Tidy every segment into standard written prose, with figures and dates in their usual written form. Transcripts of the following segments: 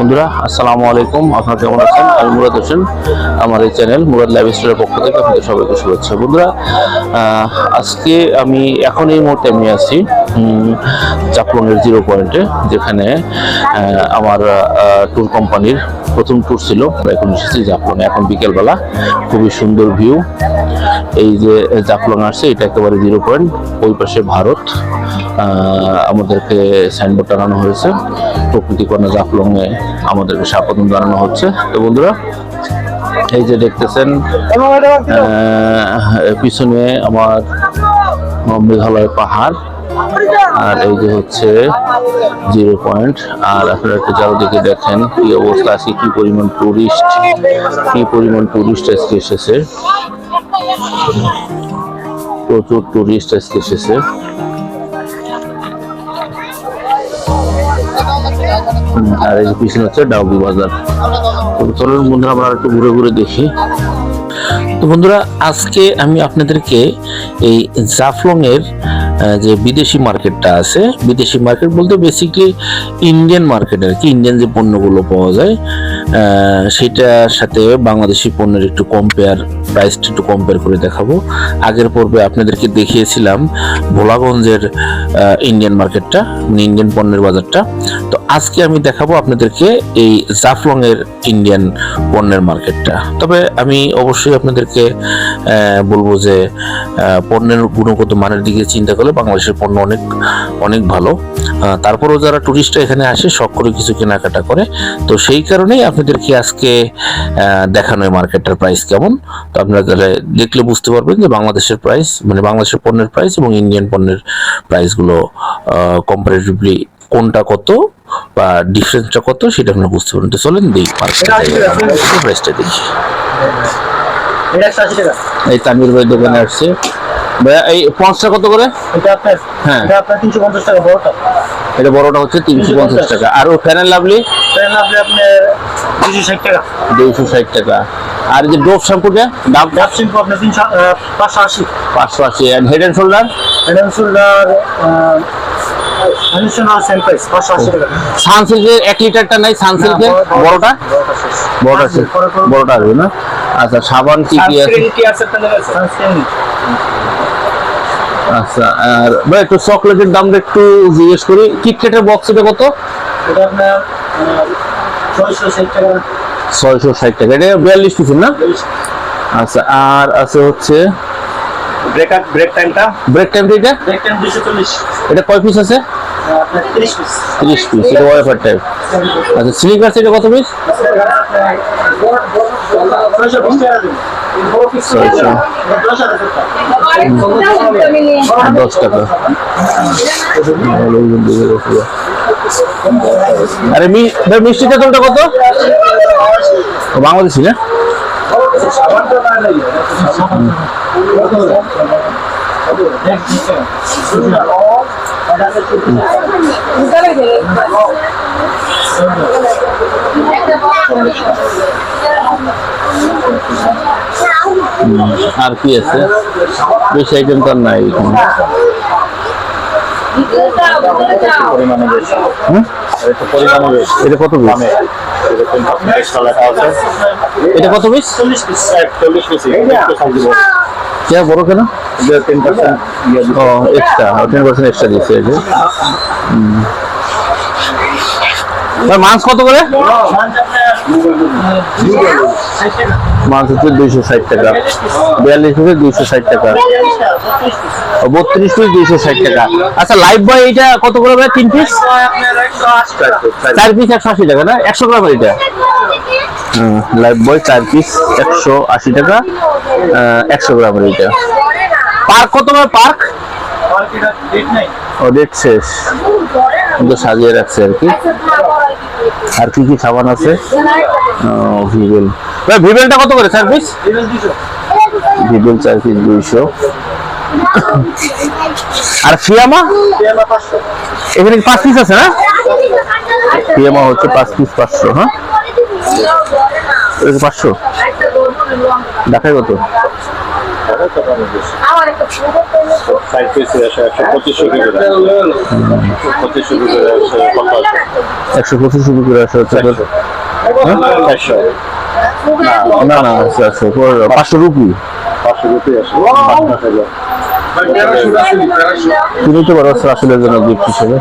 বন্ধুরা আসসালামু আলাইকুম, আপনারা কেমন আছেন? আমি মুরাদ হোসেন, আমার এই চ্যানেল মুরাদ লাইফস্টাইলের পক্ষ থেকে আপনাদের সবাইকে শুভেচ্ছা। বন্ধুরা, আজকে আমি এখন এই মুহূর্তে আমি আছি জাফলংয়ের 0 পয়েন্টে, যেখানে আমার ট্যুর কোম্পানির প্রথম ট্যুর ছিল। এখন এসেছি জাফলং, এখন বিকেলবেলা, খুবই সুন্দর ভিউ। এই যে জাফলং আসছে, এটা একেবারে 0 পয়েন্ট, ওই পাশে ভারত। আমাদেরকে সাইনবোর্ড টানানো হয়েছে, প্রকৃতি কন্যা জাফলং এ আমাদেরকে স্বাগতম জানানো হচ্ছে। তো বন্ধুরা, এই যে দেখতেছেন পিছনে আমার মেঘালয় পাহাড়, আর এই যে হচ্ছে 0 পয়েন্ট। আর আপনারা একটু চারদিকে দেখেন কি অবস্থা আছে, কি পরিমাণ টুরিস্ট আজকে এসেছে, প্রচুর টুরিস্ট আজকে এসেছে। আর এই পিছনে হচ্ছে ডাউকি বাজার। চলুন বন্ধুরা, আমরা একটু ঘুরে ঘুরে দেখি। তো বন্ধুরা, আজকে আমি আপনাদেরকে এই জাফলং এর যে বিদেশি মার্কেটটা আছে, বিদেশি মার্কেট বলতে বেসিক্যালি ইন্ডিয়ান মার্কেট আর কি, ইন্ডিয়ান যে পণ্যগুলো পাওয়া যায় সেটার সাথে বাংলাদেশি পণ্যের একটু প্রাইসটা একটু কম্পেয়ার করে দেখাবো। আগের পর্বে আপনাদেরকে দেখিয়েছিলাম ভোলাগঞ্জের ইন্ডিয়ান মার্কেটটা, ইন্ডিয়ান পণ্যের বাজারটা। তো আজকে আমি দেখাবো আপনাদেরকে এই জাফলং এর ইন্ডিয়ান পণ্যের মার্কেটটা। তবে আমি অবশ্যই আপনাদেরকে বলবো যে পণ্যের গুণগত মানের দিকে চিন্তা করলে বাংলাদেশের পণ্য অনেক অনেক ভালো। তারপরেও যারা টুরিস্টরা এখানে আসে শখ করে কিছু কেনাকাটা করে, তো সেই কারণেই আপনাদেরকে আজকে দেখানো এই মার্কেটটার প্রাইস কেমন। তো আপনারা দেখলে বুঝতে পারবেন যে বাংলাদেশের প্রাইস, মানে বাংলাদেশের পণ্যের প্রাইস এবং ইন্ডিয়ান পণ্যের প্রাইসগুলো কম্পারেটিভলি কোনটা কত বা ডিফারেন্সটা কত সেটা আপনারা বুঝতে পারবেন। তো চলেন দেখি প্রাইসটা দেখি। এই তানভীর ভাই দোকানে আসছে। ভাইয়া, এই পঞ্চটা কত করে? হ্যাঁ, এটা আপনার 350 টাকা বড়টা। এটা বড়টা হচ্ছে 350 টাকা। আর ও ফ্যান লাভলি আপনার 260 টাকা। 260 টাকা। আর যে ডোভ শ্যাম্পুটা, ডাব শ্যাম্পু আপনার 580 এন্ড হেড এন্ড শোল্ডার সানসিল্কের 1 লিটারটা নাই, সানসিল্কের বড়টা আসবে না? আচ্ছা, সাবান কি কি আছে? আচ্ছা, আর ভাই একটু চকলেটের দামটা একটু জিজ্ঞেস করি। কিটক্যাটের বক্স এটা কত? এটা আপনার 660 টাকা। 660 টাকা। এটা 42 পিস না? আচ্ছা, আর আছে হচ্ছে ব্রেক টাইমটা এটা 240। এটা কয় পিস আছে? আপনার 30 পিস। এটা ওয়াইফার টাইপ। আচ্ছা, স্নিকার্স এটা কত পিস? 620 টাকা। 10 টাকা। আরে মিষ্টি তেঁতুলটা কত? বাংলাদেশি না? আর কি আছে? বেশি আইটেম তো নাই। এটা কত পিস? এটা কত পিস? 40 পিস। বড় কেন? 10% এক্সট্রা, 10% এক্সট্রা দিচ্ছে। মাছ কত করে? মাছ হচ্ছে 260 টাকা। 42 পিস 260 টাকা। 32 পিস 260 টাকা। আচ্ছা, লাইফ বয় এটা কত করে ভাই? 3 পিস 4 পিস 180 টাকা না? 100 গ্রাম এটা। লাইফ বয় 4 পিস 180 টাকা, 100 গ্রামের এটা। পার্ক কত ভাই? পার্ক ও ডেট শেষ, কিন্তু সাজিয়ে রাখছে আর কি। আর কি কি সাবান আছে? ভিভেল। ভাই ভিভেলটা কত করে? 4 পিস ভিভেল 4 পিস 200। আর ফিয়ামা এখানে 5 পিস আছে না? ফিয়ামা হচ্ছে 5 পিস 500। হ্যাঁ, 500 ঢাকায় কত? সাইড পিস 125 রুপি করে আসে হচ্ছে না না 500 রুপি তুমি তো বড় রাসূলের জন্য গিফট হিসেবে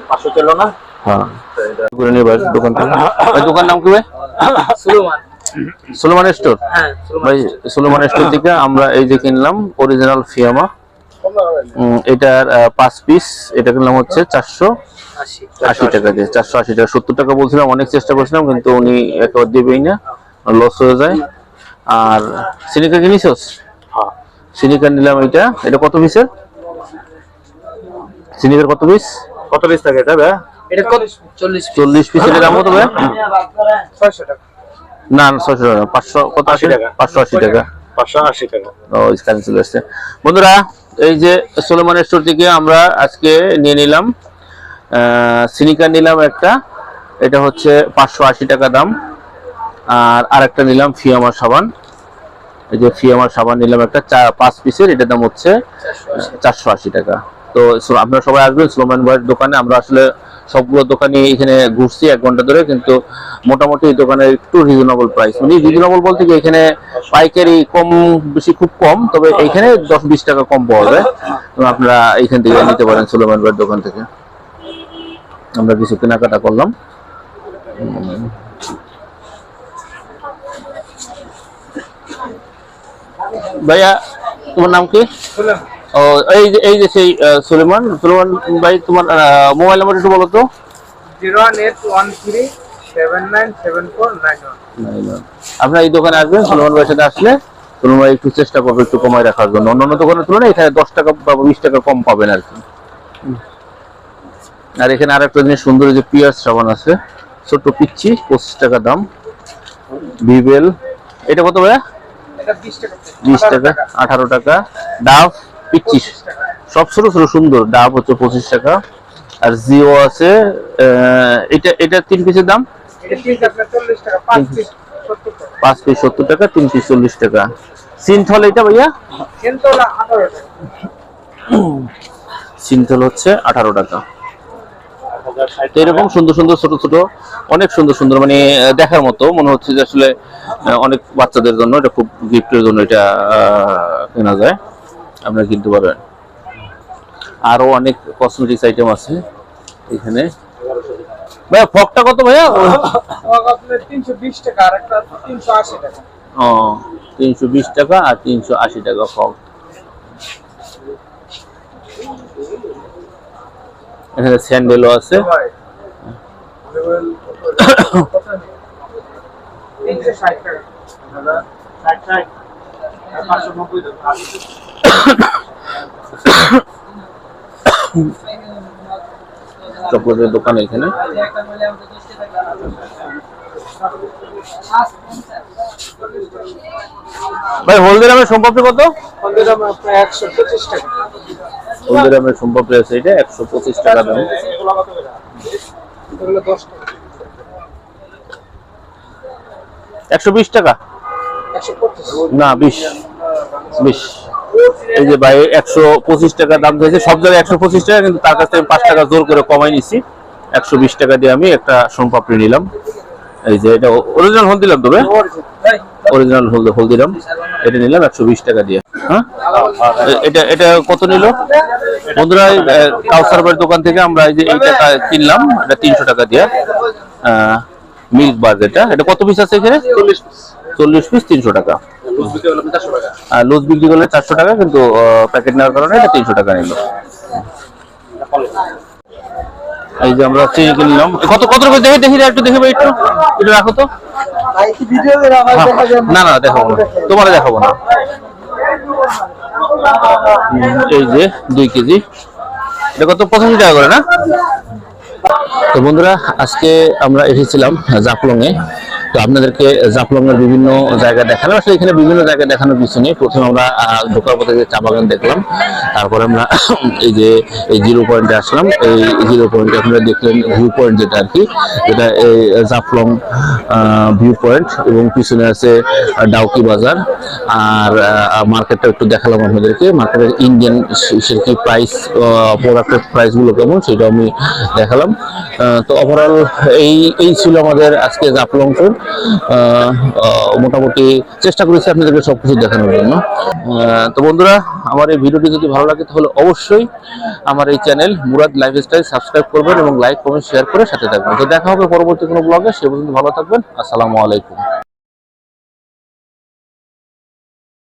500 চলো না। হ্যাঁ করে নিয়ে ভাই দোকান থেকে। ভাই দোকান নাম কি ভাই? সুলেমান স্টোর। হ্যাঁ ভাই সুলেমান স্টোর থেকে আমরা এই যে কিনলাম অরিজিনাল ফিয়ামা, এটার 5 পিস, এটা কিনলাম হচ্ছে 480 টাকা দিয়ে। 480 টাকা, 70 টাকা বলছিলাম, অনেক চেষ্টা করছিলাম কিন্তু উনি একবার দিবেই না, লস হয়ে যায়। আর সিনিকা কিনিছস? হ্যাঁ সিনিকা নিলাম, এটা কত পিসের? সিনিকার কত পিস থাকে এটা ভাই? এটা কত 40 পিসের দাম কত ভাই? 600 টাকা না 600 টাকা, 500 কত? 80 টাকা। 580 টাকা। 580 টাকা। ও স্ক্যান চলে আসছে। বন্ধুরা এই যে সুলেমান স্টোর থেকে আমরা আজকে নিয়ে নিলাম সিনিকা নিলাম একটা, এটা হচ্ছে 580 টাকা দাম। আর আরেকটা নিলাম ফিয়ামার সাবান, এই যে ফিয়ামার সাবান নিলাম একটা 5 পিসের, এটার দাম হচ্ছে 480 টাকা। তো আপনারা সবাই আসবেন সুলেমান ভাইয়ের দোকানে। আমরা আসলে সবগুলো দোকানে এখানে ঘুরছি 1 ঘন্টা ধরে, কিন্তু মোটামুটি এই দোকানে একটু রিজনেবল প্রাইস, মানে রিজনেবল বলতে কি এখানে পাইকারি কম বেশি খুব কম, তবে এখানে 10-20 টাকা কম পাওয়া যায়। তো আপনারা এখান থেকে নিতে পারেন সুলেমান ভাইয়ের দোকান থেকে। আমরা কিছু কেনাকাটা করলাম। ভাইয়া তোমার নাম কি? ও এই যে সেই সুলেমান ভাই, তোমার মোবাইল নাম্বার একটু বলো তো। 01813797491। আপনারা এই দোকানে আসবেন, সুলেমান ভাইয়ের সাথে আসলে সুলেমান ভাই একটু চেষ্টা করবে একটু কমায় রাখার জন্য। অন্যান্য দোকানের তুলনায় এখানে 10 টাকা বা 20 টাকা কম পাবেন আর কি। আর এখানে আরেকটা জিনিস সুন্দর, যে পিয়াজ সাবান আছে ছোট পিচ্ছি, 25 টাকা দাম। ভিভেল এটা কত ভাইয়া? এটা 20 টাকা। 20 টাকা, 18 টাকা। ডাভ পিচ্ছি সব ছোট ছোট সুন্দর, ডাভ হচ্ছে 25 টাকা। আর জিও আছে, এটা 3 পিসের দাম? এটা পিস আপনার 40 টাকা, 5 পিস 70 টাকা। 5 পিস 70 টাকা, 3 পিস 40 টাকা। সিনথল এটা ভাইয়া? সিনথল 18 টাকা। সিনথল হচ্ছে 18 টাকা। তো এরকম সুন্দর সুন্দর ছোট ছোট অনেক সুন্দর সুন্দর, মানে দেখার মতো মনে হচ্ছে যে আসলে অনেক বাচ্চাদের জন্য এটা খুব গিফটের জন্য এটা কেনা যায়, আপনারা কিনতে পারবেন। আরো অনেক কসমেটিক্স আইটেম আছে এখানে। ভাইয়া ফকটা কত ভাইয়া? আপনার 320 টাকা, আর একটা 380 টাকা। ও 320 টাকা আর 380 টাকা ফক। এখানে স্যান্ডেলও আছে। 360 টাকা। 60 590 টাকা। চকলেটের দোকান এখানে। ভাই হলদিরামের সম্পর্কে কত? হলদিরাম আপনার 125 টাকা। হলদিরামের সম্পর্কে আছে এটা 125 টাকা দাম। এগুলো 10 টাকা। 120 টাকা 125 না 20। এই যে ভাই 125 টাকা দাম দিয়েছে, সব জায়গায় 125 টাকা, কিন্তু তার কাছ থেকে 5 টাকা জোর করে কমাই নিছি। 120 টাকা দিয়ে আমি একটা সোনপাপড়ি নিলাম। এই যে এটা অরিজিনাল হলদিরাম, তবে অরিজিনাল হলদিরাম এটা নিলাম 120 টাকা দিয়ে। হ্যাঁ এটা কত নিল বন্ধুরা? কাউসার ভাইয়ের দোকান থেকে আমরা এই যে এই টাকা কিনলাম, এটা 300 টাকা দিয়ে। মিল্ক বার এটা কত পিস আছে এখানে? 40 পিস 300 টাকা। আর লুজ বিক্রি করলে 400 টাকা, কিন্তু প্যাকেট নেওয়ার কারণে এটা 300 টাকা নিল। এই যে আমরা চিনি কিনলাম, কত করে দেখি একটু দেখে ভাই, একটু রাখো তো। না না দেখাবো না, তোমার দেখাবো না। এই যে 2 কেজি, এটা কত? 85 টাকা করে না? তো বন্ধুরা আজকে আমরা এসেছিলাম জাফলং এ। তো আপনাদেরকে জাফলং এর বিভিন্ন জায়গা দেখালাম। আসলে এখানে বিভিন্ন জায়গা দেখানোর কিছু নেই। প্রথমে আমরা ঢোকার পথে যে চা বাগান দেখলাম, তারপরে আমরা এই যে এই জিরো পয়েন্টে আসলাম। এই জিরো পয়েন্টে আপনারা দেখলেন ভিউ পয়েন্ট যেটা আর কি, যেটা এই জাফলং ভিউ পয়েন্ট, এবং পিছনে আছে ডাউকি বাজার। আর মার্কেটটা একটু দেখালাম আপনাদেরকে, মার্কেটের ইন্ডিয়ান কি প্রাইস, প্রোডাক্টের প্রাইস গুলো কেমন সেটা আমি দেখালাম। তো ওভারঅল এই ছিল আমাদের আজকে জাফলং ট্যুর। মোটামুটি চেষ্টা করেছি আপনাদেরকে সবকিছু দেখানোর জন্য। তো বন্ধুরা, আমার এই ভিডিওটি যদি ভালো লাগে তাহলে অবশ্যই আমার এই চ্যানেল মুরাদ লাইফস্টাইল সাবস্ক্রাইব করবেন এবং লাইক কমেন্ট শেয়ার করে সাথে থাকবেন। তো দেখা হবে পরবর্তী কোনো ব্লগে। সে পর্যন্ত ভালো থাকবেন। আসসালামু আলাইকুম।